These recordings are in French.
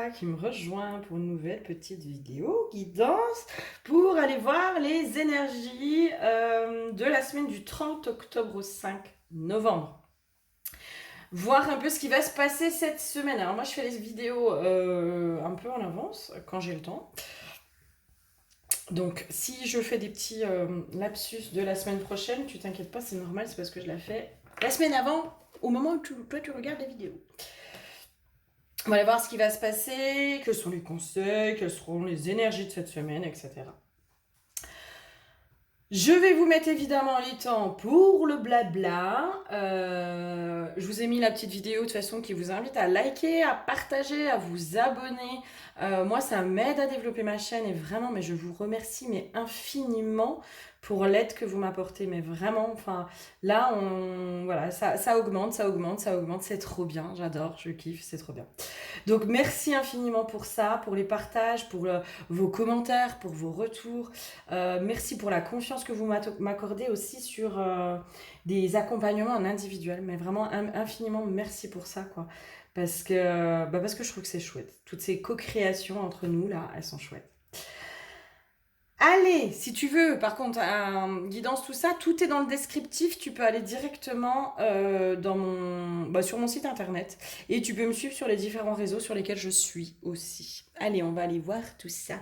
Laura qui me rejoint pour une nouvelle petite vidéo guidance pour aller voir les énergies de la semaine du 30 octobre au 5 novembre. Voir un peu ce qui va se passer cette semaine. Alors moi je fais les vidéos un peu en avance quand j'ai le temps. Donc si je fais des petits lapsus de la semaine prochaine, tu t'inquiètes pas, c'est normal, c'est parce que je la fais la semaine avant, au moment où toi tu regardes la vidéo. On va aller voir ce qui va se passer, quels sont les conseils, quelles seront les énergies de cette semaine, etc. Je vais vous mettre évidemment les temps pour le blabla. Je vous ai mis la petite vidéo de toute façon qui vous invite à liker, à partager, à vous abonner. Moi, ça m'aide à développer ma chaîne et vraiment, mais je vous remercie mais infiniment pour l'aide que vous m'apportez. Mais vraiment, enfin, là, voilà, ça augmente, c'est trop bien. J'adore, je kiffe, c'est trop bien. Donc merci infiniment pour ça, pour les partages, pour vos commentaires, pour vos retours. Merci pour la confiance que vous m'accordez aussi sur des accompagnements en individuel. Mais vraiment infiniment merci pour ça, quoi. Parce que je trouve que c'est chouette. Toutes ces co-créations entre nous, là, elles sont chouettes. Allez, si tu veux, par contre, guidance, tout ça, tout est dans le descriptif. Tu peux aller directement sur mon site internet et tu peux me suivre sur les différents réseaux sur lesquels je suis aussi. Allez, on va aller voir tout ça.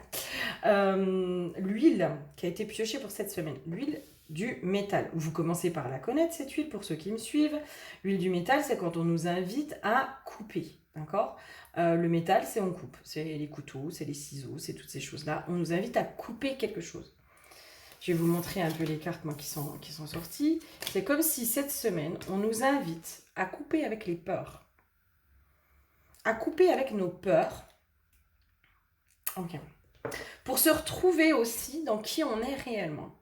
L'huile qui a été piochée pour cette semaine, l'huile du métal. Vous commencez par la connaître, cette huile, pour ceux qui me suivent. L'huile du métal, c'est quand on nous invite à couper, d'accord ? Le métal, c'est on coupe. C'est les couteaux, c'est les ciseaux, c'est toutes ces choses-là. On nous invite à couper quelque chose. Je vais vous montrer un peu les cartes moi, qui sont sorties. C'est comme si cette semaine, on nous invite à couper avec les peurs. À couper avec nos peurs. Ok. Pour se retrouver aussi dans qui on est réellement.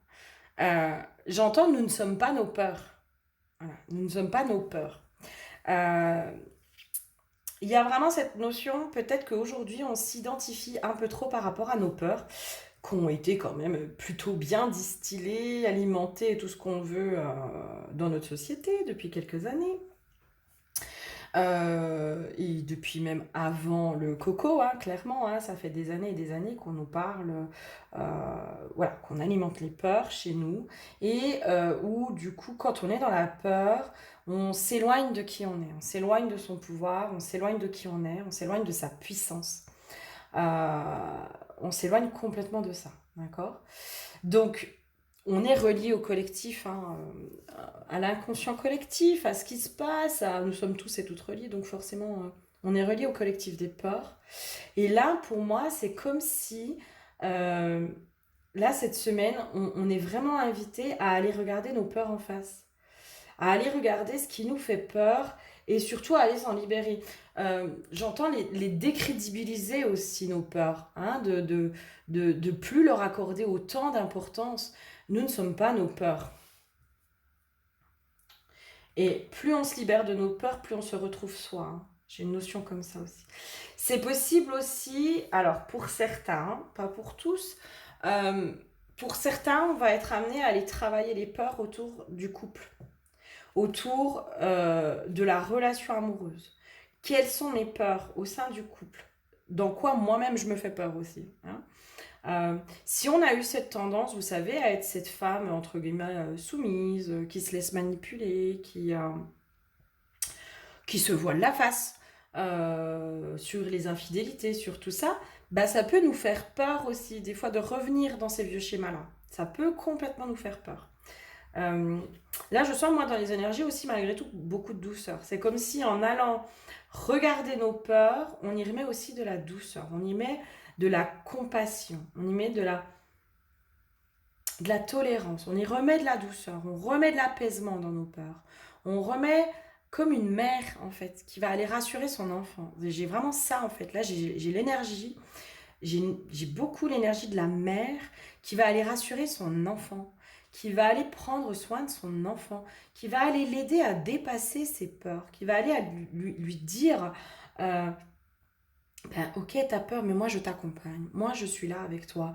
J'entends, nous ne sommes pas nos peurs. Voilà. Nous ne sommes pas nos peurs. Il y a vraiment cette notion, peut-être qu'aujourd'hui, on s'identifie un peu trop par rapport à nos peurs, qui ont été quand même plutôt bien distillées, alimentées et tout ce qu'on veut dans notre société depuis quelques années. Et depuis même avant le coco, hein, clairement, hein, ça fait des années et des années qu'on nous parle, voilà, qu'on alimente les peurs chez nous, et où du coup, quand on est dans la peur, on s'éloigne de qui on est, on s'éloigne de son pouvoir, on s'éloigne de qui on est, on s'éloigne de sa puissance, on s'éloigne complètement de ça, d'accord ? Donc, on est relié au collectif, hein, à l'inconscient collectif, à ce qui se passe, nous sommes tous et toutes reliés, donc forcément, on est relié au collectif des peurs. Et là, pour moi, c'est comme si, là, cette semaine, on est vraiment invité à aller regarder nos peurs en face, à aller regarder ce qui nous fait peur, et surtout à aller s'en libérer. J'entends les décrédibiliser aussi, nos peurs, hein, de plus leur accorder autant d'importance. Nous ne sommes pas nos peurs. Et plus on se libère de nos peurs, plus on se retrouve soi, hein. J'ai une notion comme ça aussi. C'est possible aussi, alors pour certains, hein, pas pour tous, pour certains, on va être amené à aller travailler les peurs autour du couple, autour de la relation amoureuse. Quelles sont mes peurs au sein du couple? Dans quoi moi-même je me fais peur aussi, hein? Si on a eu cette tendance, vous savez, à être cette femme, entre guillemets, soumise, qui se laisse manipuler, qui se voile la face sur les infidélités, sur tout ça, bah, ça peut nous faire peur aussi, des fois, de revenir dans ces vieux schémas-là. Ça peut complètement nous faire peur. Là, je sens, moi, dans les énergies aussi, malgré tout, beaucoup de douceur. C'est comme si, en allant regarder nos peurs, on y remet aussi de la douceur. On y met de la compassion. On y met de la tolérance. On y remet de la douceur. On remet de l'apaisement dans nos peurs. On remet comme une mère, en fait, qui va aller rassurer son enfant. J'ai vraiment ça, en fait. Là, j'ai l'énergie. J'ai beaucoup l'énergie de la mère qui va aller rassurer son enfant, qui va aller prendre soin de son enfant, qui va aller l'aider à dépasser ses peurs, qui va aller lui dire ok, t'as peur, mais moi je t'accompagne, moi je suis là avec toi.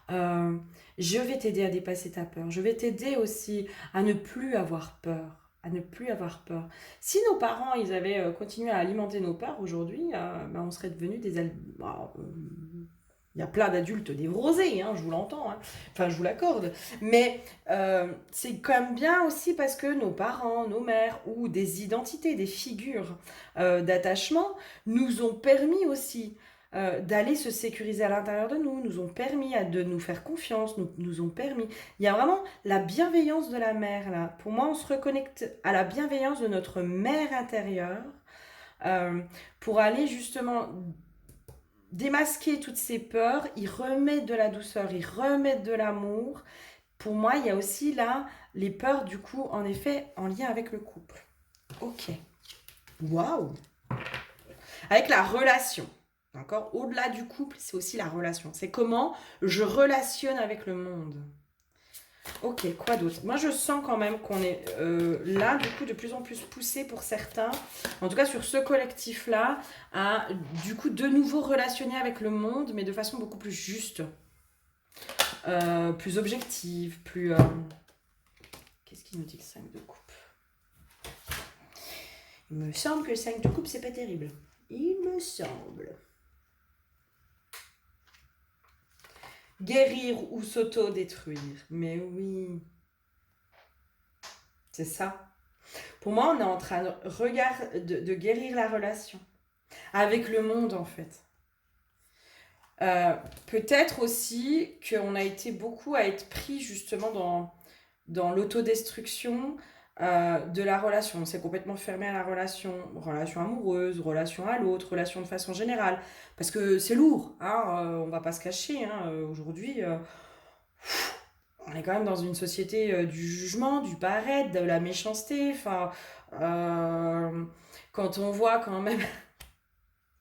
Je vais t'aider à dépasser ta peur, je vais t'aider aussi à ne plus avoir peur. à ne plus avoir peur. Si nos parents, ils avaient continué à alimenter nos peurs aujourd'hui, ben, on serait devenus il y a plein d'adultes névrosés, hein, je vous l'entends, hein. Enfin je vous l'accorde. Mais c'est quand même bien aussi parce que nos parents, nos mères ou des identités, des figures d'attachement nous ont permis aussi d'aller se sécuriser à l'intérieur de nous, nous ont permis de nous faire confiance, nous ont permis. Il y a vraiment la bienveillance de la mère là. Pour moi, on se reconnecte à la bienveillance de notre mère intérieure euh, pour aller justement démasquer toutes ces peurs, y remettre de la douceur, y remettre de l'amour. Pour moi, il y a aussi là les peurs, du coup, en effet, en lien avec le couple. Ok. Waouh. Avec la relation. D'accord. Au-delà du couple, c'est aussi la relation. C'est comment je relationne avec le monde. Ok, quoi d'autre? Moi, je sens quand même qu'on est là, du coup, de plus en plus poussé pour certains, en tout cas sur ce collectif-là, à, du coup, de nouveau relationner avec le monde, mais de façon beaucoup plus juste, plus objective, plus... Qu'est-ce qu'il nous dit le 5 de coupe? Il me semble que le 5 de coupe, c'est pas terrible. Il me semble. Guérir ou s'auto-détruire. Mais oui, c'est ça. Pour moi, on est en train de guérir la relation avec le monde, en fait. Peut-être aussi qu'on a été beaucoup à être pris justement dans l'autodestruction de la relation. On s'est complètement fermé à la relation amoureuse, relation à l'autre, relation de façon générale. Parce que c'est lourd, hein, on va pas se cacher. Hein, aujourd'hui, on est quand même dans une société du jugement, du paraître, de la méchanceté. Enfin, quand on voit quand même,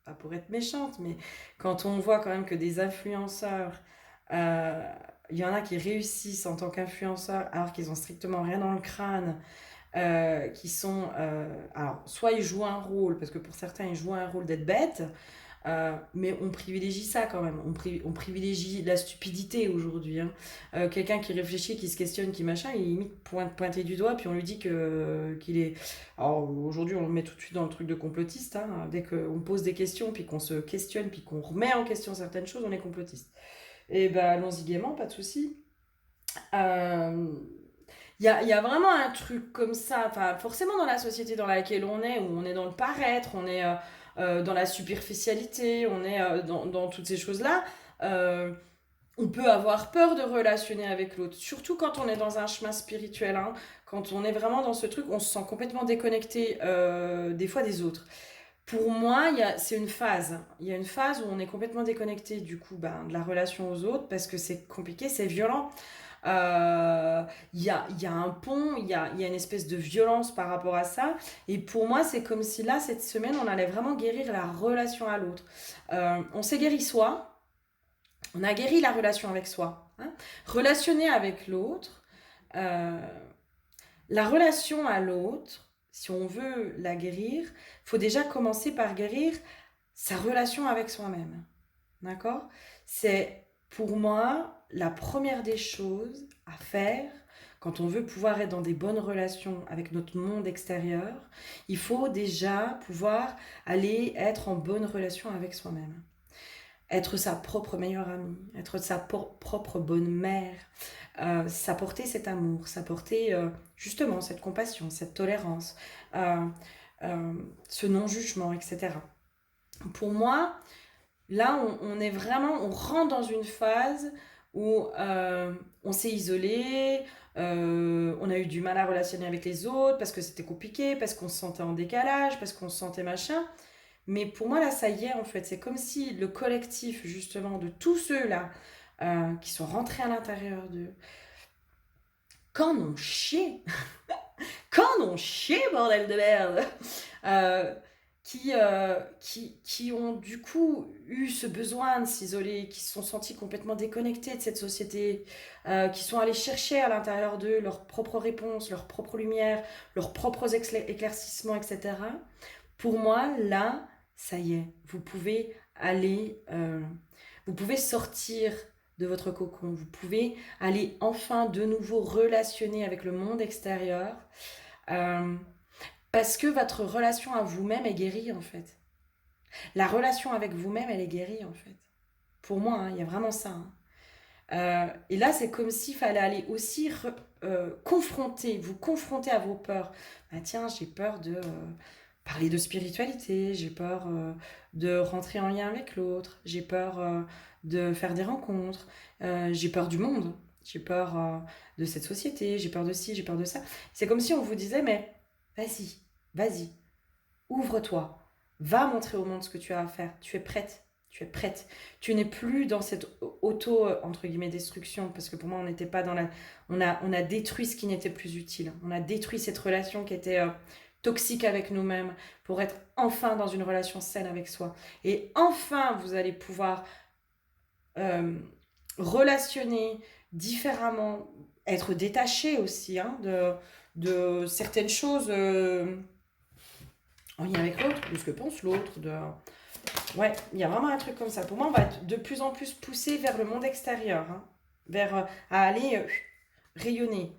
pas pour être méchante, mais quand on voit quand même que des influenceurs, euh, il y en a qui réussissent en tant qu'influenceurs alors qu'ils ont strictement rien dans le crâne, qui sont, alors soit ils jouent un rôle, parce que pour certains ils jouent un rôle d'être bête, mais on privilégie ça quand même. On privilégie la stupidité aujourd'hui. Hein. Quelqu'un qui réfléchit, qui se questionne, qui machin, il limite pointer du doigt, puis on lui dit qu'il est. Alors aujourd'hui, on le met tout de suite dans le truc de complotiste. Hein. Dès qu'on pose des questions, puis qu'on se questionne, puis qu'on remet en question certaines choses, on est complotiste. Et ben allons-y gaiement, pas de souci. Euh, il y a vraiment un truc comme ça, enfin, forcément dans la société dans laquelle on est, où on est dans le paraître, on est dans la superficialité, on est dans toutes ces choses-là, euh, on peut avoir peur de relationner avec l'autre, surtout quand on est dans un chemin spirituel, hein, quand on est vraiment dans ce truc, on se sent complètement déconnecté des fois des autres. Pour moi, c'est une phase. Il y a une phase où on est complètement déconnecté du coup de la relation aux autres parce que c'est compliqué, c'est violent. Il y a un pont, il y a une espèce de violence par rapport à ça. Et pour moi, c'est comme si là, cette semaine, on allait vraiment guérir la relation à l'autre. On s'est guéri soi, on a guéri la relation avec soi. Hein. Relationner avec l'autre, euh, la relation à l'autre, si on veut la guérir, il faut déjà commencer par guérir sa relation avec soi-même. D'accord? C'est pour moi la première des choses à faire quand on veut pouvoir être dans des bonnes relations avec notre monde extérieur. Il faut déjà pouvoir aller être en bonne relation avec soi-même. Être sa propre meilleure amie, être sa propre bonne mère, s'apporter cet amour, s'apporter justement cette compassion, cette tolérance, euh, euh, ce non-jugement, etc. Pour moi, là, on est vraiment, on rentre dans une phase où on s'est isolé, on a eu du mal à relationner avec les autres parce que c'était compliqué, parce qu'on se sentait en décalage, parce qu'on se sentait machin. Mais pour moi, là, ça y est, en fait. C'est comme si le collectif, justement, de tous ceux-là qui sont rentrés à l'intérieur d'eux, qu'en ont chié, qu'en ont chié, bordel de merde euh, qui ont du coup eu ce besoin de s'isoler, qui se sont sentis complètement déconnectés de cette société, qui sont allés chercher à l'intérieur d'eux leurs propres réponses, leurs propres lumières, leurs propres éclaircissements, etc. Pour moi, là, ça y est, vous pouvez aller, vous pouvez sortir de votre cocon, vous pouvez aller enfin de nouveau relationner avec le monde extérieur Euh, Parce que votre relation à vous-même est guérie, en fait. La relation avec vous-même, elle est guérie, en fait. Pour moi, hein, il y a vraiment ça. Hein. Et là, c'est comme s'il fallait aller aussi vous confronter à vos peurs. Bah, tiens, j'ai peur de parler de spiritualité, j'ai peur de rentrer en lien avec l'autre, j'ai peur de faire des rencontres, j'ai peur du monde, j'ai peur de cette société, j'ai peur de ci, j'ai peur de ça. C'est comme si on vous disait, mais vas-y, vas-y, ouvre-toi, va montrer au monde ce que tu as à faire, tu es prête. Tu es prête. Tu n'es plus dans cette auto, entre guillemets, destruction, parce que pour moi, on n'était pas dans la... on a détruit ce qui n'était plus utile. On a détruit cette relation qui était toxique avec nous-mêmes pour être enfin dans une relation saine avec soi. Et enfin, vous allez pouvoir euh, relationner différemment, être détaché aussi hein, de certaines choses en lien avec l'autre, de ce que pense l'autre, de... Ouais, il y a vraiment un truc comme ça. Pour moi, on va être de plus en plus poussé vers le monde extérieur, hein, vers à aller rayonner.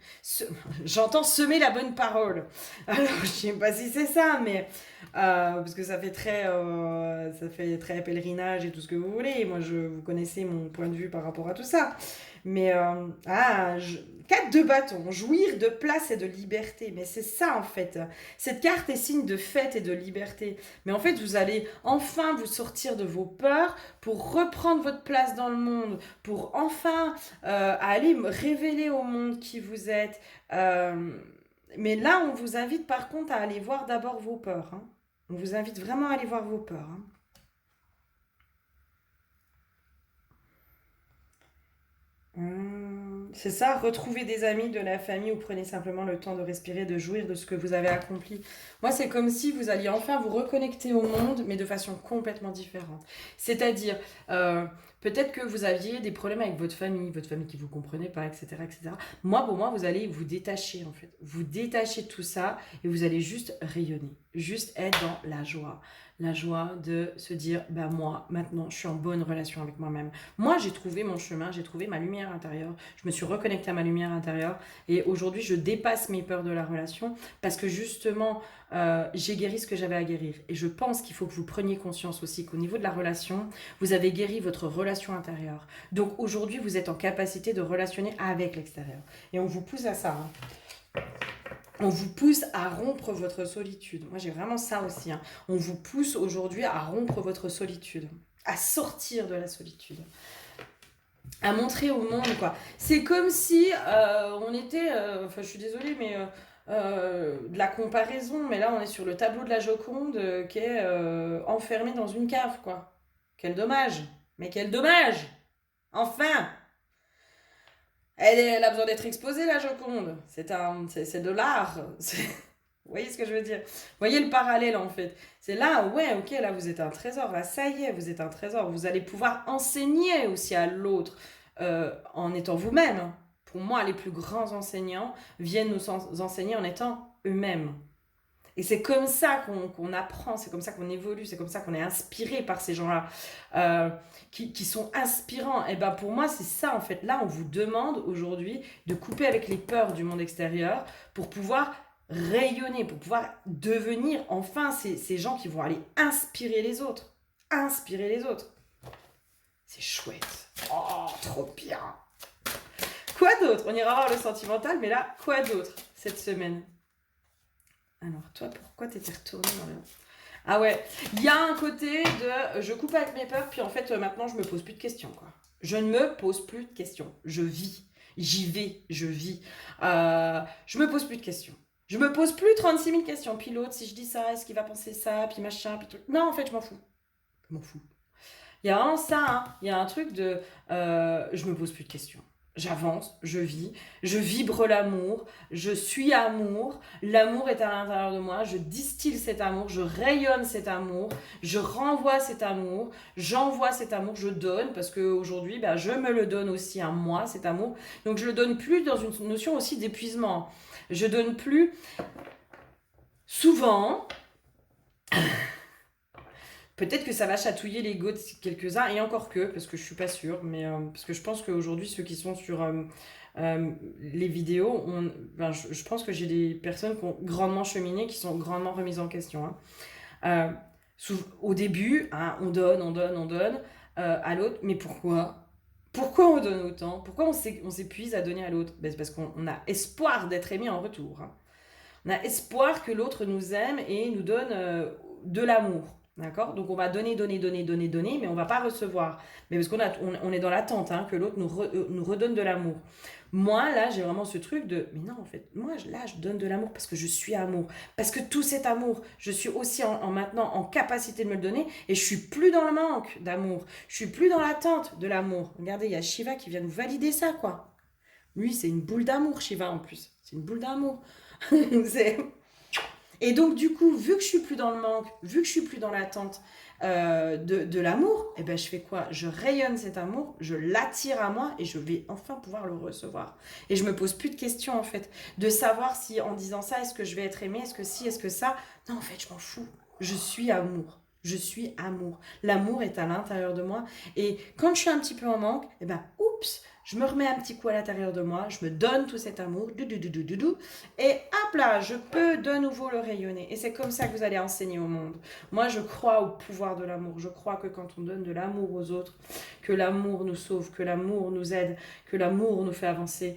J'entends semer la bonne parole. Alors, je sais pas si c'est ça, mais parce que ça fait très pèlerinage et tout ce que vous voulez. Moi, vous connaissez mon point de vue par rapport à tout ça. Mais 4 de bâton, jouir de place et de liberté. Mais c'est ça en fait. Cette carte est signe de fête et de liberté. Mais en fait, vous allez enfin vous sortir de vos peurs pour reprendre votre place dans le monde, pour enfin aller révéler au monde qui vous êtes. Mais là, on vous invite par contre à aller voir d'abord vos peurs. Hein. On vous invite vraiment à aller voir vos peurs. Hein. C'est ça, retrouvez des amis, de la famille ou prenez simplement le temps de respirer, de jouir de ce que vous avez accompli. Moi, c'est comme si vous alliez enfin vous reconnecter au monde, mais de façon complètement différente. C'est-à-dire, peut-être que vous aviez des problèmes avec votre famille qui ne vous comprenait pas, etc., etc. Moi, pour moi, vous allez vous détacher, en fait. Vous détacher de tout ça et vous allez juste rayonner, juste être dans la joie. La joie de se dire, bah moi, maintenant, je suis en bonne relation avec moi-même. Moi, j'ai trouvé mon chemin, j'ai trouvé ma lumière intérieure, je me suis reconnectée à ma lumière intérieure et aujourd'hui, je dépasse mes peurs de la relation parce que justement, j'ai guéri ce que j'avais à guérir. Et je pense qu'il faut que vous preniez conscience aussi qu'au niveau de la relation, vous avez guéri votre relation intérieure. Donc aujourd'hui, vous êtes en capacité de relationner avec l'extérieur. Et on vous pousse à ça. Hein. On vous pousse à rompre votre solitude. Moi, j'ai vraiment ça aussi. Hein. On vous pousse aujourd'hui à rompre votre solitude, à sortir de la solitude, à montrer au monde, quoi. C'est comme si on était... Enfin, je suis désolée, mais... de la comparaison, mais là, on est sur le tableau de la Joconde qui est enfermé dans une cave, quoi. Quel dommage. Mais quel dommage. Enfin, elle a besoin d'être exposée, la Joconde. C'est de l'art. Vous voyez ce que je veux dire? Vous voyez le parallèle en fait. C'est là, ouais, ok, là vous êtes un trésor. Là, ça y est, vous êtes un trésor. Vous allez pouvoir enseigner aussi à l'autre en étant vous-même. Hein. Pour moi, les plus grands enseignants viennent nous enseigner en étant eux-mêmes. Et c'est comme ça qu'on apprend, c'est comme ça qu'on évolue, c'est comme ça qu'on est inspiré par ces gens-là, qui sont inspirants. Et ben pour moi, c'est ça en fait. Là, on vous demande aujourd'hui de couper avec les peurs du monde extérieur pour pouvoir rayonner, pour pouvoir devenir enfin ces gens qui vont aller inspirer les autres. Inspirer les autres. C'est chouette. Oh, trop bien. Quoi d'autre? On ira voir le sentimental, mais là, quoi d'autre cette semaine? Alors, toi, pourquoi t'étais retournée dans le... Ah ouais, il y a un côté de je coupe avec mes peurs, puis en fait, maintenant, je me pose plus de questions, quoi. Je ne me pose plus de questions. Je vis. J'y vais. Je vis. Je me pose plus de questions. Je me pose plus 36 000 questions. Puis l'autre, si je dis ça, est-ce qu'il va penser ça? Puis machin, puis truc. Non, en fait, je m'en fous. Je m'en fous. Il y a vraiment ça, hein. Il y a un truc de je me pose plus de questions. J'avance, je vis, je vibre l'amour, je suis amour, l'amour est à l'intérieur de moi, je distille cet amour, je rayonne cet amour, je renvoie cet amour, j'envoie cet amour, je donne, parce qu'aujourd'hui, ben, je me le donne aussi à moi, cet amour. Donc je le donne plus dans une notion aussi d'épuisement. Je donne plus souvent Peut-être que ça va chatouiller l'ego de quelques-uns, et encore que, parce que je suis pas sûre, mais parce que je pense qu'aujourd'hui, ceux qui sont sur les vidéos, je pense que j'ai des personnes qui ont grandement cheminé, qui sont grandement remises en question, hein. Euh, Au début, hein, on donne à l'autre, mais pourquoi? Pourquoi on donne autant? Pourquoi on s'épuise à donner à l'autre? Ben, c'est parce qu'on a espoir d'être aimé en retour, hein. On a espoir que l'autre nous aime et nous donne de l'amour. D'accord? Donc on va donner, mais on va pas recevoir. Mais parce on est dans l'attente, hein, que l'autre nous redonne de l'amour. Moi, là, j'ai vraiment ce truc de, mais non, en fait, moi, là, je donne de l'amour parce que je suis amour. Parce que tout cet amour, je suis aussi maintenant en capacité de me le donner et je suis plus dans le manque d'amour. Je suis plus dans l'attente de l'amour. Regardez, il y a Shiva qui vient nous valider ça, quoi. Lui, c'est une boule d'amour, Shiva, en plus. C'est une boule d'amour. Et donc, du coup, vu que je suis plus dans le manque, vu que je suis plus dans l'attente de l'amour, eh ben, je fais quoi? Je rayonne cet amour, je l'attire à moi et je vais enfin pouvoir le recevoir. Et je me pose plus de questions, en fait, de savoir si en disant ça, est-ce que je vais être aimée, est-ce que si, est-ce que ça. Non, en fait, je m'en fous. Je suis amour. Je suis amour. L'amour est à l'intérieur de moi. Et quand je suis un petit peu en manque, eh ben, oups, je me remets un petit coup à l'intérieur de moi, je me donne tout cet amour, et hop là, je peux de nouveau le rayonner. Et c'est comme ça que vous allez enseigner au monde. Moi, je crois au pouvoir de l'amour. Je crois que quand on donne de l'amour aux autres, que l'amour nous sauve, que l'amour nous aide, que l'amour nous fait avancer,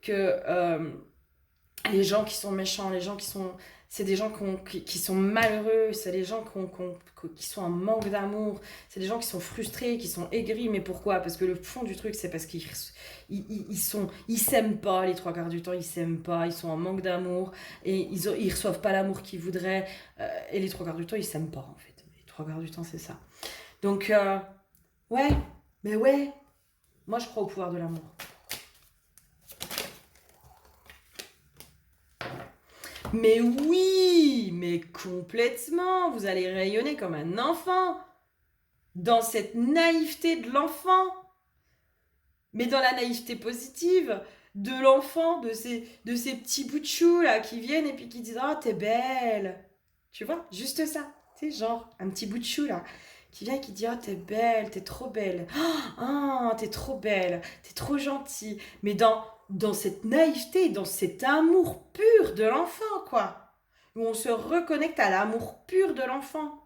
que les gens qui sont méchants, les gens qui sont... C'est des gens qui sont malheureux, c'est des gens qui sont en manque d'amour, c'est des gens qui sont frustrés, qui sont aigris. Mais pourquoi? Parce que le fond du truc, c'est parce ils s'aiment pas les trois quarts du temps, ils s'aiment pas, ils sont en manque d'amour et ils reçoivent pas l'amour qu'ils voudraient. Et les trois quarts du temps, ils s'aiment pas en fait. Les trois quarts du temps, c'est ça. Donc, ouais, mais ouais, moi je crois au pouvoir de l'amour. Mais oui, mais complètement, vous allez rayonner comme un enfant, dans cette naïveté de l'enfant, mais dans la naïveté positive de l'enfant, de ces petits bouts de chou là qui viennent et puis qui disent oh t'es belle, tu vois, juste ça, tu sais, genre un petit bout de chou là qui vient et qui dit oh t'es belle, t'es trop belle, oh t'es trop belle, t'es trop gentille, mais dans cette naïveté, dans cet amour pur de l'enfant, quoi. Où on se reconnecte à l'amour pur de l'enfant.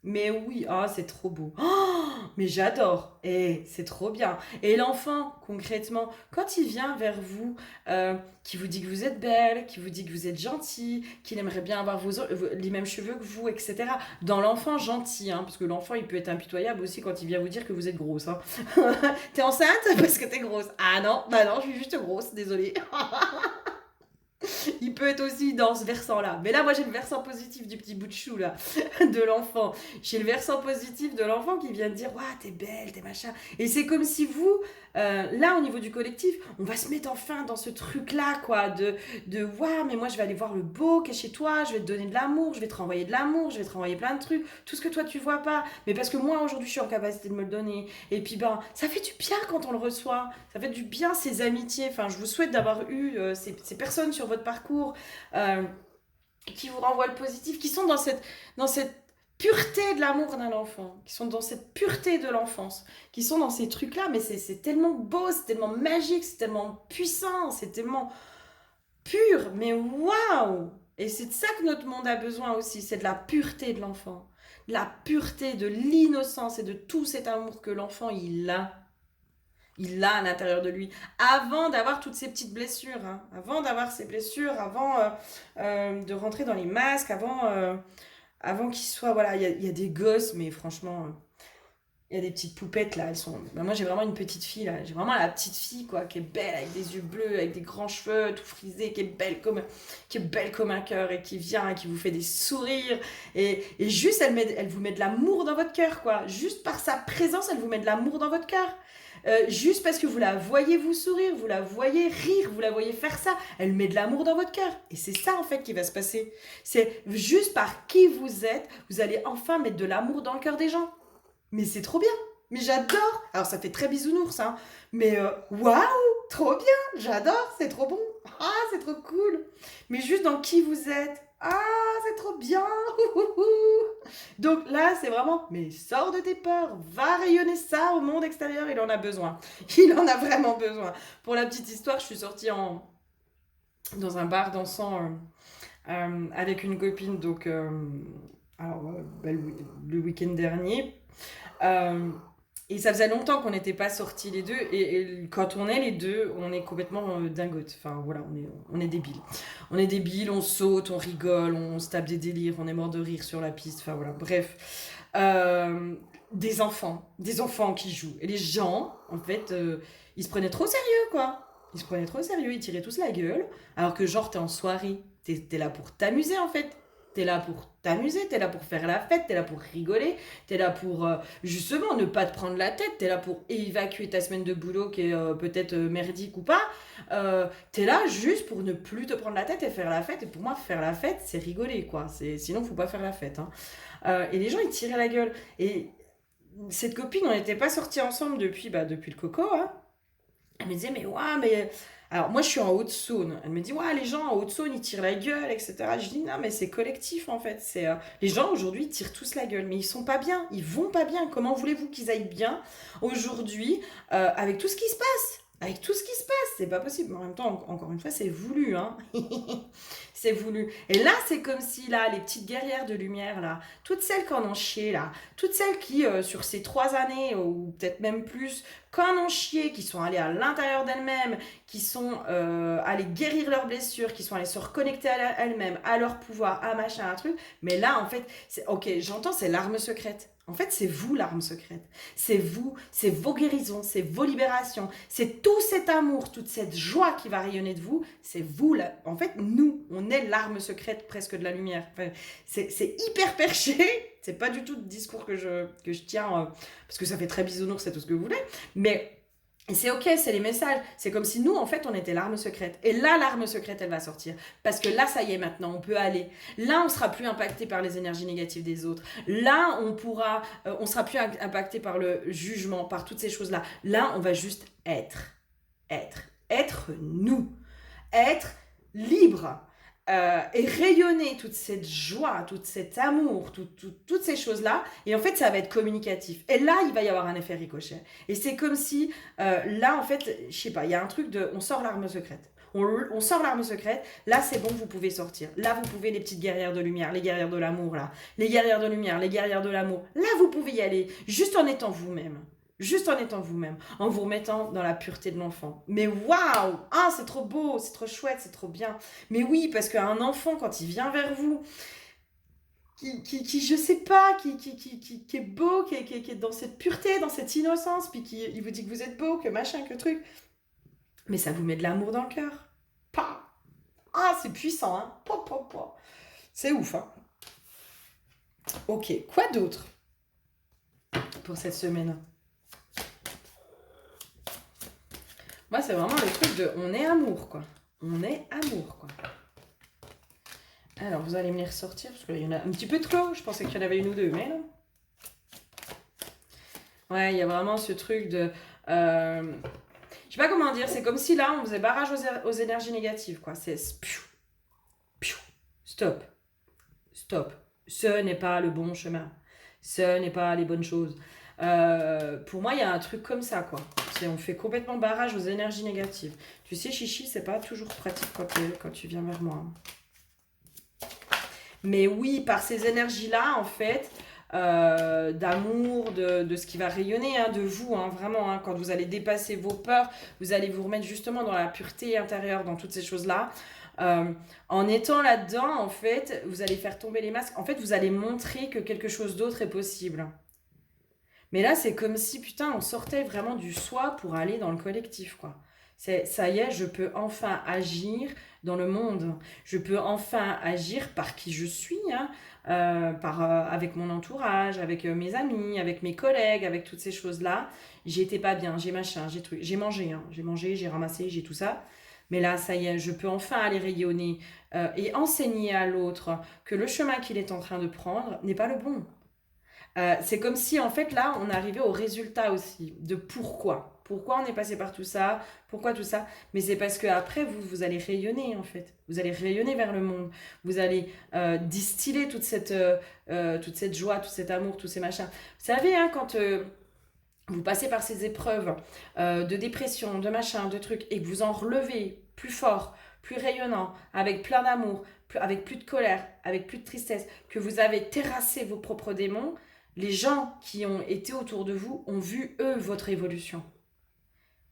Mais oui, ah, c'est trop beau. Oh, mais j'adore. Et c'est trop bien. Et l'enfant, concrètement, quand il vient vers vous, qui vous dit que vous êtes belle, qui vous dit que vous êtes gentille, qu'il aimerait bien avoir les mêmes cheveux que vous, etc. Dans l'enfant gentil, hein, parce que l'enfant, il peut être impitoyable aussi quand il vient vous dire que vous êtes grosse, hein. T'es enceinte parce que t'es grosse. Ah non, bah non, je suis juste grosse, désolée. Il peut être aussi dans ce versant-là. Mais là, moi, j'ai le versant positif du petit bout de chou, là, de l'enfant. J'ai le versant positif de l'enfant qui vient de dire, waouh, t'es belle, t'es machin. Et c'est comme si vous, là, au niveau du collectif, on va se mettre enfin dans ce truc-là, quoi, waouh, mais moi, je vais aller voir le beau qui est chez toi, je vais te donner de l'amour, je vais te renvoyer de l'amour, je vais te renvoyer plein de trucs, tout ce que toi, tu vois pas. Mais parce que moi, aujourd'hui, je suis en capacité de me le donner. Et puis, ben, ça fait du bien quand on le reçoit. Ça fait du bien, ces amitiés. Enfin, je vous souhaite d'avoir eu ces personnes sur votre parcours euh, qui vous renvoient le positif, qui sont dans cette pureté de l'amour d'un enfant, qui sont dans cette pureté de l'enfance, qui sont dans ces trucs-là, mais c'est tellement beau, c'est tellement magique, c'est tellement puissant, c'est tellement pur, mais waouh! Et c'est de ça que notre monde a besoin aussi, c'est de la pureté de l'enfant, de la pureté, de l'innocence et de tout cet amour que l'enfant, il a. Il l'a à l'intérieur de lui, avant d'avoir toutes ces petites blessures, hein. Avant d'avoir ces blessures, avant de rentrer dans les masques, avant qu'il soit, voilà, il y a des gosses, mais franchement, il y a des petites poupettes là, elles sont... Ben, moi j'ai vraiment une petite fille là, j'ai vraiment la petite fille quoi, qui est belle, avec des yeux bleus, avec des grands cheveux, tout frisés, qui est belle comme un cœur, et qui vient, et qui vous fait des sourires, et juste elle vous met de l'amour dans votre cœur quoi, juste par sa présence, elle vous met de l'amour dans votre cœur. Juste parce que vous la voyez vous sourire, vous la voyez rire, vous la voyez faire ça, elle met de l'amour dans votre cœur. Et c'est ça en fait qui va se passer. C'est juste par qui vous êtes, vous allez enfin mettre de l'amour dans le cœur des gens. Mais c'est trop bien. Mais j'adore. Alors ça fait très bisounours, hein. Mais waouh, trop bien. J'adore, c'est trop bon. Ah, c'est trop cool. Mais juste dans qui vous êtes. Ah, c'est trop bien. Donc là, c'est vraiment, mais sors de tes peurs, va rayonner ça au monde extérieur, il en a besoin. Il en a vraiment besoin. Pour la petite histoire, je suis sortie dans un bar dansant avec une copine, donc le week-end dernier. Euh, et ça faisait longtemps qu'on n'était pas sortis les deux. Et quand on est les deux, on est complètement dingotes. Enfin voilà, on est débiles. On est débiles, on saute, on rigole, on se tape des délires, on est mort de rire sur la piste. Enfin voilà, bref. Des enfants qui jouent. Et les gens, en fait, ils se prenaient trop au sérieux, quoi. Ils se prenaient trop au sérieux, ils tiraient tous la gueule. Alors que genre, t'es en soirée, t'es là pour t'amuser, en fait. T'es là pour t'amuser, t'es là pour faire la fête, t'es là pour rigoler, t'es là pour justement ne pas te prendre la tête, t'es là pour évacuer ta semaine de boulot qui est peut-être merdique ou pas. T'es là juste pour ne plus te prendre la tête et faire la fête. Et pour moi, faire la fête, c'est rigoler, quoi. Sinon, faut pas faire la fête, hein. Et les gens, ils tiraient la gueule. Et cette copine, on n'était pas sortis ensemble depuis le coco, hein. Elle me disait, mais ouais, mais. Alors, moi, je suis en Haute-Saône. Elle me dit, ouais, les gens en Haute-Saône, ils tirent la gueule, etc. Je dis, non, mais c'est collectif, en fait. Les gens, aujourd'hui, ils tirent tous la gueule, mais ils sont pas bien. Ils vont pas bien. Comment voulez-vous qu'ils aillent bien aujourd'hui avec tout ce qui se passe? Avec tout ce qui se passe, c'est pas possible. Mais en même temps, encore une fois, c'est voulu, hein. C'est voulu. Et là, c'est comme si, là, les petites guerrières de lumière, là, toutes celles qui en ont chié, là, toutes celles qui, sur ces 3 années, ou peut-être même plus, qui en ont chié, qui sont allées à l'intérieur d'elles-mêmes, qui sont allées guérir leurs blessures, qui sont allées se reconnecter à elles-mêmes, à leur pouvoir, à machin, à un truc. Mais là, en fait, ok, j'entends, c'est l'arme secrète. En fait, c'est vous l'arme secrète. C'est vous, c'est vos guérisons, c'est vos libérations, c'est tout cet amour, toute cette joie qui va rayonner de vous. C'est vous, là. En fait, nous, on est l'arme secrète presque de la lumière. Enfin, c'est hyper perché. C'est pas du tout le discours que je tiens, parce que ça fait très bisounours, c'est tout ce que vous voulez. Mais et c'est ok, c'est les messages. C'est comme si nous, en fait, on était l'arme secrète. Et là, l'arme secrète, elle va sortir. Parce que là, ça y est, maintenant, on peut aller. Là, on sera plus impacté par les énergies négatives des autres. Là, on sera plus impacté par le jugement, par toutes ces choses-là. Là, on va juste être. Être nous. Être libre. Et rayonner toute cette joie, tout cet amour, toutes ces choses-là. Et en fait, ça va être communicatif. Et là, il va y avoir un effet ricochet. Et c'est comme si, là, en fait, je sais pas, il y a un truc de, on sort l'arme secrète. On sort l'arme secrète, là c'est bon, vous pouvez sortir. Là vous pouvez, les petites guerrières de lumière, les guerrières de l'amour, là. Les guerrières de lumière, les guerrières de l'amour. Là vous pouvez y aller, juste en étant vous-même. Juste en étant vous-même, en vous remettant dans la pureté de l'enfant. Mais waouh! Ah, c'est trop beau, c'est trop chouette, c'est trop bien. Mais oui, parce qu'un enfant, quand il vient vers vous, qui je sais pas, qui est beau, qui est dans cette pureté, dans cette innocence, puis il vous dit que vous êtes beau, que machin, que truc, mais ça vous met de l'amour dans le cœur. Pas. Ah, c'est puissant, hein. Pa, pa, pa. C'est ouf, hein. Ok, quoi d'autre pour cette semaine? Moi, c'est vraiment le truc de on est amour, quoi. On est amour, quoi. Alors, vous allez me les ressortir, parce qu'il y en a un petit peu trop. Je pensais qu'il y en avait une ou deux, mais non. Ouais, il y a vraiment ce truc de... je sais pas comment dire, c'est comme si là, on faisait barrage aux énergies négatives, quoi. C'est... Stop. Stop. Ce n'est pas le bon chemin. Ce n'est pas les bonnes choses. Pour moi, il y a un truc comme ça, quoi. On fait complètement barrage aux énergies négatives. Tu sais, Chichi, c'est pas toujours pratique quand tu viens vers moi. Mais oui, par ces énergies-là, en fait, d'amour, de ce qui va rayonner de vous, vraiment, quand vous allez dépasser vos peurs, vous allez vous remettre justement dans la pureté intérieure, dans toutes ces choses-là. En étant là-dedans, en fait, vous allez faire tomber les masques. En fait, vous allez montrer que quelque chose d'autre est possible. Mais là, c'est comme si, putain, on sortait vraiment du soi pour aller dans le collectif, quoi. Ça y est, je peux enfin agir dans le monde. Je peux enfin agir par qui je suis, avec mon entourage, avec mes amis, avec mes collègues, avec toutes ces choses-là. J'étais pas bien, j'ai machin, j'ai truc. J'ai mangé, j'ai ramassé, j'ai tout ça. Mais là, ça y est, je peux enfin aller rayonner et enseigner à l'autre que le chemin qu'il est en train de prendre n'est pas le bon. C'est comme si, en fait, là, on arrivait au résultat aussi de pourquoi. pourquoi on est passé par tout ça, pourquoi tout ça. Mais c'est parce qu'après, vous allez rayonner, en fait. Vous allez rayonner vers le monde. Vous allez distiller toute cette joie, tout cet amour, tous ces machins. Vous savez, hein, quand vous passez par ces épreuves de dépression, de machin, de trucs, et que vous en relevez plus fort, plus rayonnant, avec plein d'amour, avec plus de colère, avec plus de tristesse, que vous avez terrassé vos propres démons, les gens qui ont été autour de vous ont vu, eux, votre évolution.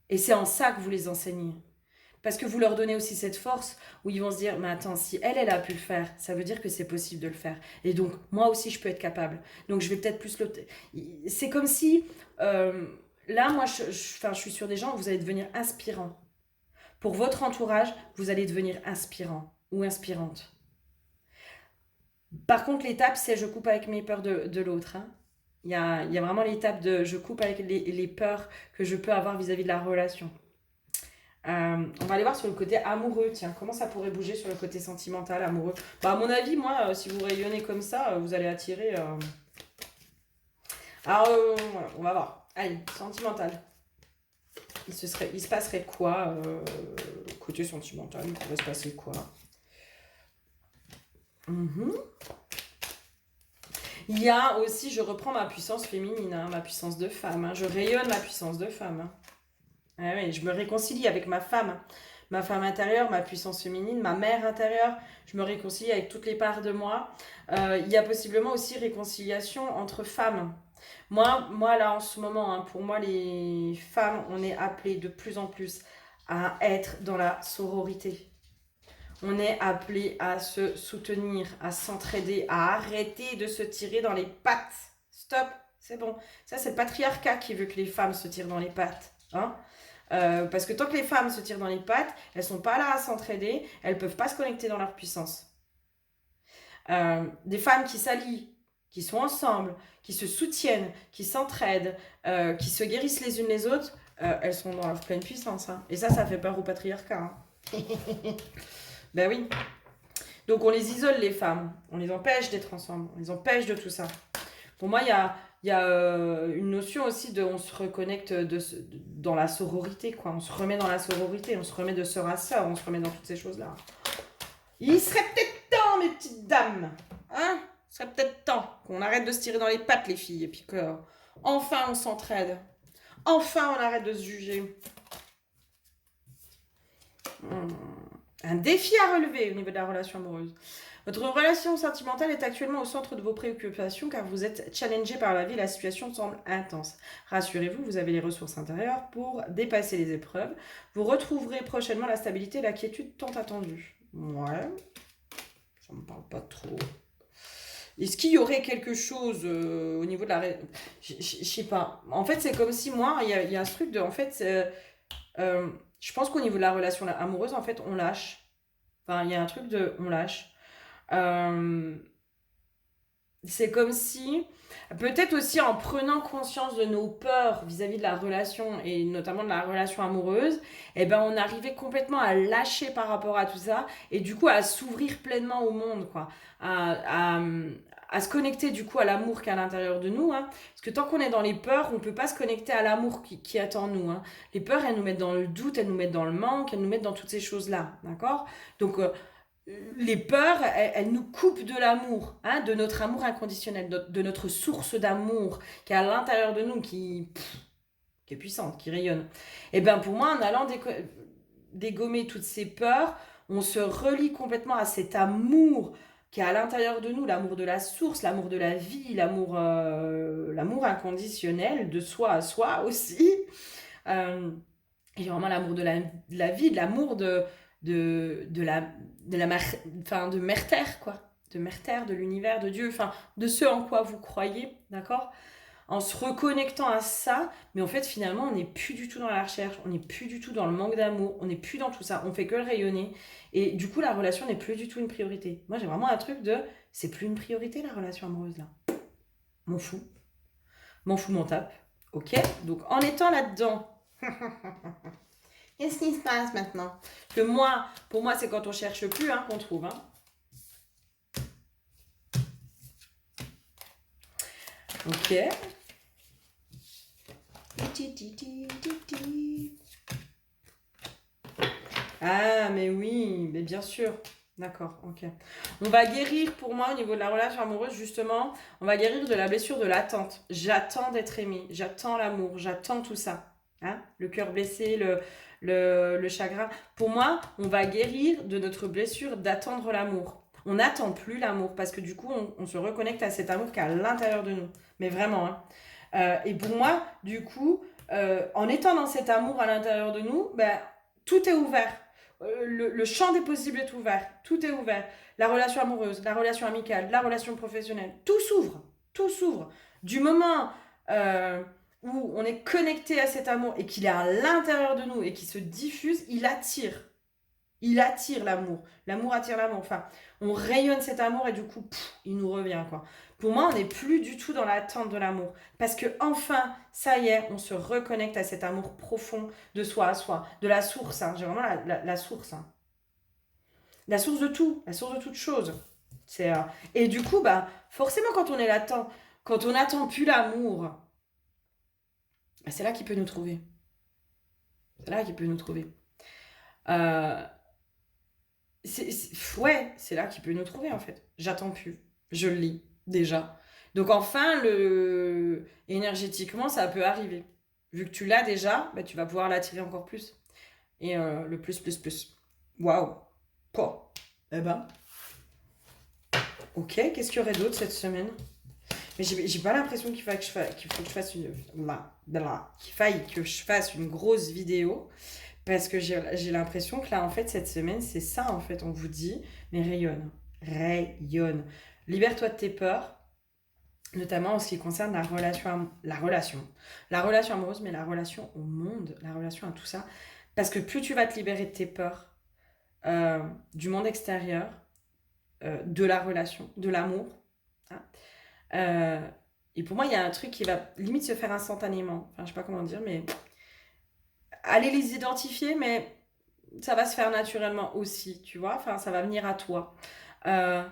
Et c'est en ça que vous les enseignez. Parce que vous leur donnez aussi cette force où ils vont se dire, mais attends, si elle a pu le faire, ça veut dire que c'est possible de le faire. Et donc, moi aussi, je peux être capable. Donc, je vais peut-être plus le... C'est comme si, là, moi, je suis sur des gens où vous allez devenir inspirant. Pour votre entourage, vous allez devenir inspirant ou inspirante. Par contre, l'étape, c'est je coupe avec mes peurs de l'autre. Hein. Il y a vraiment l'étape de je coupe avec les peurs que je peux avoir vis-à-vis de la relation. On va aller voir sur le côté amoureux. Tiens, comment ça pourrait bouger sur le côté sentimental, amoureux? Bah, à mon avis, moi, si vous rayonnez comme ça, vous allez attirer... Alors, voilà, on va voir. Allez, sentimental. Il se passerait quoi côté sentimental, il pourrait se passer quoi? Il y a aussi, je reprends ma puissance féminine, hein, ma puissance de femme. Hein, je rayonne ma puissance de femme. Hein. Ah oui, je me réconcilie avec ma femme intérieure, ma puissance féminine, ma mère intérieure. Je me réconcilie avec toutes les parts de moi. Il y a possiblement aussi réconciliation entre femmes. Moi là, en ce moment, hein, pour moi, les femmes, on est appelées de plus en plus à être dans la sororité. On est appelé à se soutenir, à s'entraider, à arrêter de se tirer dans les pattes. Stop, c'est bon. Ça, c'est le patriarcat qui veut que les femmes se tirent dans les pattes. Hein. Parce que tant que les femmes se tirent dans les pattes, elles sont pas là à s'entraider, elles peuvent pas se connecter dans leur puissance. Des femmes qui s'allient, qui sont ensemble, qui se soutiennent, qui s'entraident, qui se guérissent les unes les autres, elles sont dans leur pleine puissance. Hein. Et ça fait peur au patriarcat. Hein. Ben oui. Donc on les isole les femmes, on les empêche d'être ensemble, on les empêche de tout ça. Pour moi, il y a une notion aussi de on se reconnecte dans la sororité, quoi. On se remet dans la sororité, on se remet de sœur à sœur, on se remet dans toutes ces choses-là. Il serait peut-être temps, mes petites dames, hein? Il serait peut-être temps qu'on arrête de se tirer dans les pattes, les filles, et puis que enfin on s'entraide. Enfin on arrête de se juger. Un défi à relever au niveau de la relation amoureuse. Votre relation sentimentale est actuellement au centre de vos préoccupations car vous êtes challengé par la vie et la situation semble intense. Rassurez-vous, vous avez les ressources intérieures pour dépasser les épreuves. Vous retrouverez prochainement la stabilité et la quiétude tant attendue. Ouais, ça me parle pas trop. Est-ce qu'il y aurait quelque chose au niveau de la... Je sais pas. En fait, c'est comme si moi, il y a ce truc de... En fait, je pense qu'au niveau de la relation amoureuse, en fait, on lâche. Enfin, il y a un truc de... On lâche. C'est comme si, peut-être aussi en prenant conscience de nos peurs vis-à-vis de la relation et notamment de la relation amoureuse, eh ben on arrivait complètement à lâcher par rapport à tout ça et du coup à s'ouvrir pleinement au monde, quoi, à se connecter du coup à l'amour qui est à l'intérieur de nous, hein. Parce que tant qu'on est dans les peurs, on peut pas se connecter à l'amour qui attend nous, hein. Les peurs, elles nous mettent dans le doute, elles nous mettent dans le manque, elles nous mettent dans toutes ces choses-là, d'accord? Donc les peurs, elles nous coupent de l'amour, hein, de notre amour inconditionnel, de notre source d'amour qui est à l'intérieur de nous, qui est puissante, qui rayonne. Et bien pour moi, en allant dégommer toutes ces peurs, on se relie complètement à cet amour qui est à l'intérieur de nous, l'amour de la source, l'amour de la vie, l'amour inconditionnel, de soi à soi aussi. Et vraiment l'amour de la vie, de l'amour de Mère Terre, quoi. De Mère Terre, de l'univers, de Dieu, enfin, de ce en quoi vous croyez, d'accord? En se reconnectant à ça, mais en fait, finalement, on n'est plus du tout dans la recherche, on n'est plus du tout dans le manque d'amour, on n'est plus dans tout ça, on fait que le rayonner. Et du coup, la relation n'est plus du tout une priorité. Moi, j'ai vraiment un truc de, c'est plus une priorité, la relation amoureuse, là. M'en fous, m'en tape, ok? Donc, en étant là-dedans... Qu'est-ce qui se passe maintenant? Que moi, pour moi, c'est quand on cherche plus hein, qu'on trouve. Hein. Ok. Ah, mais oui, mais bien sûr. D'accord, ok. On va guérir, pour moi, au niveau de la relation amoureuse, justement, on va guérir de la blessure de l'attente. J'attends d'être aimé, j'attends l'amour, j'attends tout ça. Hein? Le cœur blessé, le chagrin. Pour moi, on va guérir de notre blessure d'attendre l'amour. On n'attend plus l'amour parce que du coup, on se reconnecte à cet amour qui est à l'intérieur de nous. Mais vraiment, hein. Et pour moi, du coup, en étant dans cet amour à l'intérieur de nous, ben, tout est ouvert. Le champ des possibles est ouvert. Tout est ouvert. La relation amoureuse, la relation amicale, la relation professionnelle, tout s'ouvre. Tout s'ouvre. Du moment où on est connecté à cet amour et qu'il est à l'intérieur de nous et qu'il se diffuse, il attire. Il attire l'amour. L'amour attire l'amour. Enfin, on rayonne cet amour et du coup, il nous revient, quoi. Pour moi, on n'est plus du tout dans l'attente de l'amour. Parce que enfin, ça y est, on se reconnecte à cet amour profond de soi à soi, de la source. Hein. J'ai vraiment la source. Hein. La source de tout, la source de toute chose. Et du coup, bah, forcément, quand on est latent, quand on n'attend plus l'amour, bah, c'est là qu'il peut nous trouver. C'est là qu'il peut nous trouver. Euh, ouais, c'est là qu'il peut nous trouver en fait. J'attends plus. Je le lis déjà. Donc enfin, énergétiquement, ça peut arriver. Vu que tu l'as déjà, bah, tu vas pouvoir l'attirer encore plus. Et le plus, plus, plus. Waouh. Quoi? Eh ben, ok. Qu'est-ce qu'il y aurait d'autre cette semaine? Mais j'ai pas l'impression qu'il faut que je fasse qu'il faille que je fasse une grosse vidéo. Parce que j'ai l'impression que là, en fait, cette semaine, c'est ça, en fait, on vous dit, mais rayonne, rayonne. Libère-toi de tes peurs, notamment en ce qui concerne la relation amoureuse, mais la relation au monde, la relation à tout ça. Parce que plus tu vas te libérer de tes peurs, du monde extérieur, de la relation, de l'amour, hein, et pour moi, il y a un truc qui va limite se faire instantanément. Enfin, je sais pas comment dire, mais allez les identifier, mais ça va se faire naturellement aussi, tu vois. Enfin, ça va venir à toi. Euh,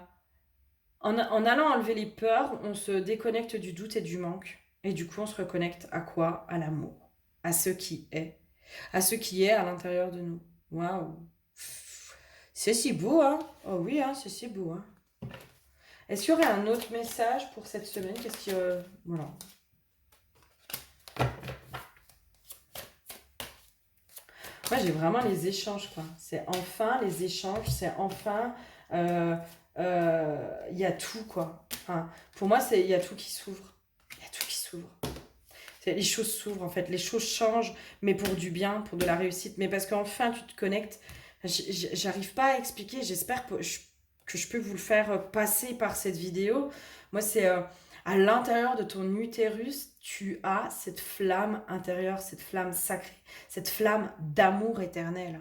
en allant enlever les peurs, on se déconnecte du doute et du manque. Et du coup, on se reconnecte à quoi? À l'amour. À ce qui est. À ce qui est à l'intérieur de nous. Waouh! C'est si beau, hein? Oh oui, hein, c'est si beau, hein? Est-ce qu'il y aurait un autre message pour cette semaine? Qu'est-ce qu'il y a... Voilà. Moi, j'ai vraiment les échanges, quoi. C'est enfin les échanges, c'est enfin... Il y a tout, quoi. Enfin, pour moi, il y a tout qui s'ouvre. Il y a tout qui s'ouvre. Les choses s'ouvrent, en fait. Les choses changent, mais pour du bien, pour de la réussite. Mais parce qu'enfin, tu te connectes. J'arrive pas à expliquer. J'espère que je peux vous le faire passer par cette vidéo. Moi, c'est à l'intérieur de ton utérus, tu as cette flamme intérieure, cette flamme sacrée, cette flamme d'amour éternel.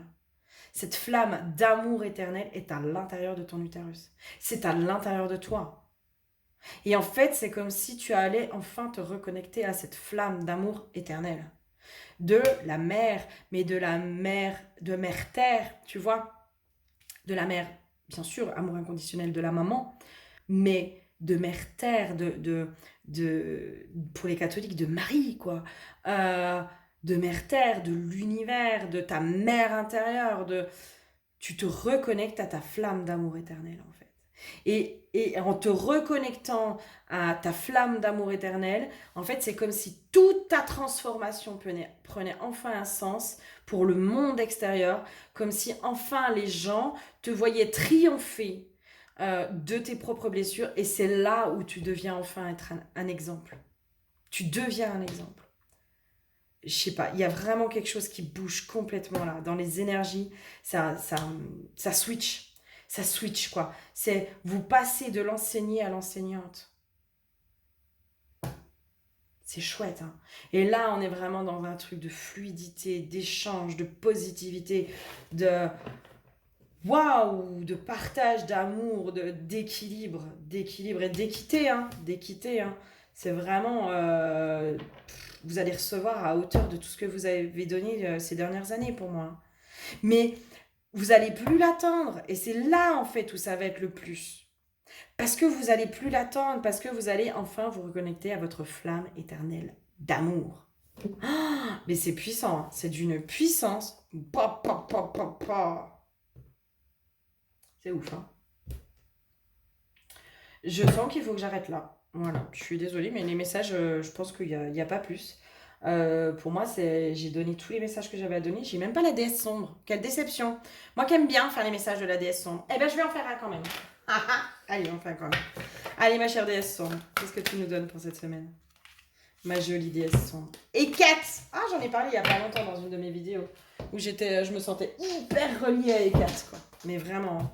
Cette flamme d'amour éternel est à l'intérieur de ton utérus. C'est à l'intérieur de toi. Et en fait, c'est comme si tu allais enfin te reconnecter à cette flamme d'amour éternel. De la mère, mais de mère terre, tu vois. De la mère, bien sûr, amour inconditionnel de la maman, mais de mère terre, pour les catholiques, de Marie, quoi. De mère terre, de l'univers, de ta mère intérieure, tu te reconnectes à ta flamme d'amour éternel, en fait. Et en te reconnectant à ta flamme d'amour éternel, en fait, c'est comme si toute ta transformation prenait enfin un sens pour le monde extérieur, comme si enfin les gens te voyaient triompher de tes propres blessures, et c'est là où tu deviens enfin être un exemple. Tu deviens un exemple. Je sais pas, il y a vraiment quelque chose qui bouge complètement là. Dans les énergies, ça switch. Ça switch, quoi. C'est vous passez de l'enseignée à l'enseignante. C'est chouette, hein. Et là, on est vraiment dans un truc de fluidité, d'échange, de positivité, de waouh, de partage, d'amour, d'équilibre et d'équité, hein. D'équité, hein. C'est vraiment... vous allez recevoir à hauteur de tout ce que vous avez donné ces dernières années pour moi. Mais vous allez plus l'attendre. Et c'est là, en fait, où ça va être le plus. Parce que vous allez plus l'attendre, parce que vous allez enfin vous reconnecter à votre flamme éternelle d'amour. Mais c'est puissant, hein. C'est d'une puissance. Pa, pa, pa, pa, pa. C'est ouf, hein. Je sens qu'il faut que j'arrête là. Voilà, je suis désolée, mais les messages, je pense qu'il y a pas plus. Pour moi, j'ai donné tous les messages que j'avais à donner. J'ai même pas la déesse sombre. Quelle déception. Moi qui aime bien faire les messages de la déesse sombre. Eh ben, je vais en faire un quand même. Ah ah. Allez, on fait un quand même. Allez, ma chère déesse sombre, qu'est-ce que tu nous donnes pour cette semaine? Ma jolie déesse sombre. Et 4. Ah, j'en ai parlé il y a pas longtemps dans une de mes vidéos où je me sentais hyper reliée à Hécate, quoi. Mais vraiment.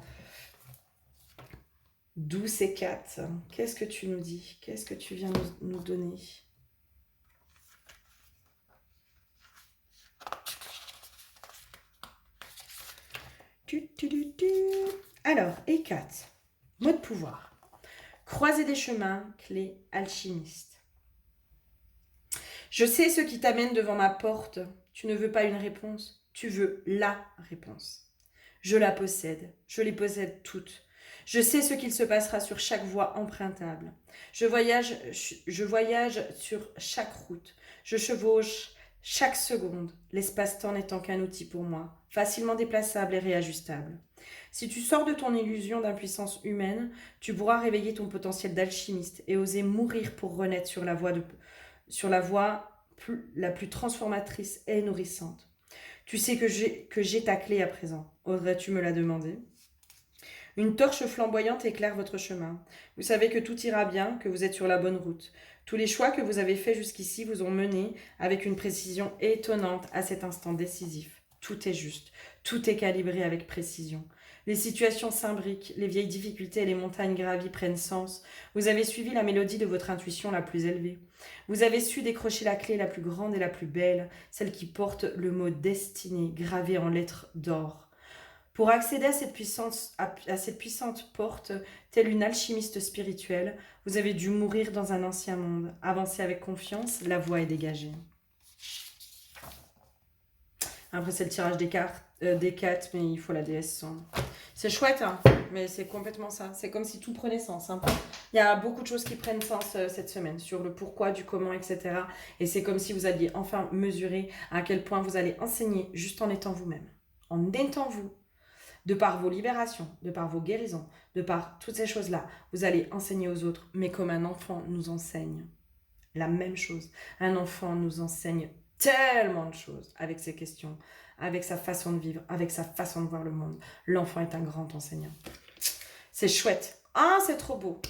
Douce Hécate, qu'est-ce que tu nous dis? Qu'est-ce que tu viens nous donner? Alors, Hécate, mot de pouvoir. Croiser des chemins, clé alchimiste. Je sais ce qui t'amène devant ma porte. Tu ne veux pas une réponse, tu veux la réponse. Je la possède, je les possède toutes. Je sais ce qu'il se passera sur chaque voie empruntable. Je voyage sur chaque route. Je chevauche chaque seconde, l'espace-temps n'étant qu'un outil pour moi, facilement déplaçable et réajustable. Si tu sors de ton illusion d'impuissance humaine, tu pourras réveiller ton potentiel d'alchimiste et oser mourir pour renaître sur la voie la plus transformatrice et nourrissante. Tu sais que j'ai ta clé à présent. Oserais-tu me la demander? Une torche flamboyante éclaire votre chemin. Vous savez que tout ira bien, que vous êtes sur la bonne route. Tous les choix que vous avez faits jusqu'ici vous ont mené avec une précision étonnante à cet instant décisif. Tout est juste, tout est calibré avec précision. Les situations s'imbriquent, les vieilles difficultés et les montagnes gravies prennent sens. Vous avez suivi la mélodie de votre intuition la plus élevée. Vous avez su décrocher la clé la plus grande et la plus belle, celle qui porte le mot destinée gravé en lettres d'or. Pour accéder à cette puissante porte, telle une alchimiste spirituelle, vous avez dû mourir dans un ancien monde. Avancez avec confiance, la voie est dégagée. Après, c'est le tirage des 4, mais il faut la déesse sombre. C'est chouette, hein, mais c'est complètement ça. C'est comme si tout prenait sens. Hein. Il y a beaucoup de choses qui prennent sens cette semaine, sur le pourquoi, du comment, etc. Et c'est comme si vous alliez enfin mesurer à quel point vous allez enseigner juste en étant vous-même. En étant vous. De par vos libérations, de par vos guérisons, de par toutes ces choses-là, vous allez enseigner aux autres, mais comme un enfant nous enseigne la même chose. Un enfant nous enseigne tellement de choses avec ses questions, avec sa façon de vivre, avec sa façon de voir le monde. L'enfant est un grand enseignant. C'est chouette. Ah, c'est trop beau.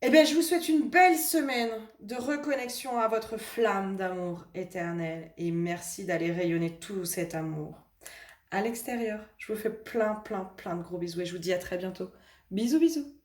Eh bien, je vous souhaite une belle semaine de reconnexion à votre flamme d'amour éternel et merci d'aller rayonner tout cet amour à l'extérieur. Je vous fais plein de gros bisous et je vous dis à très bientôt. Bisous, bisous.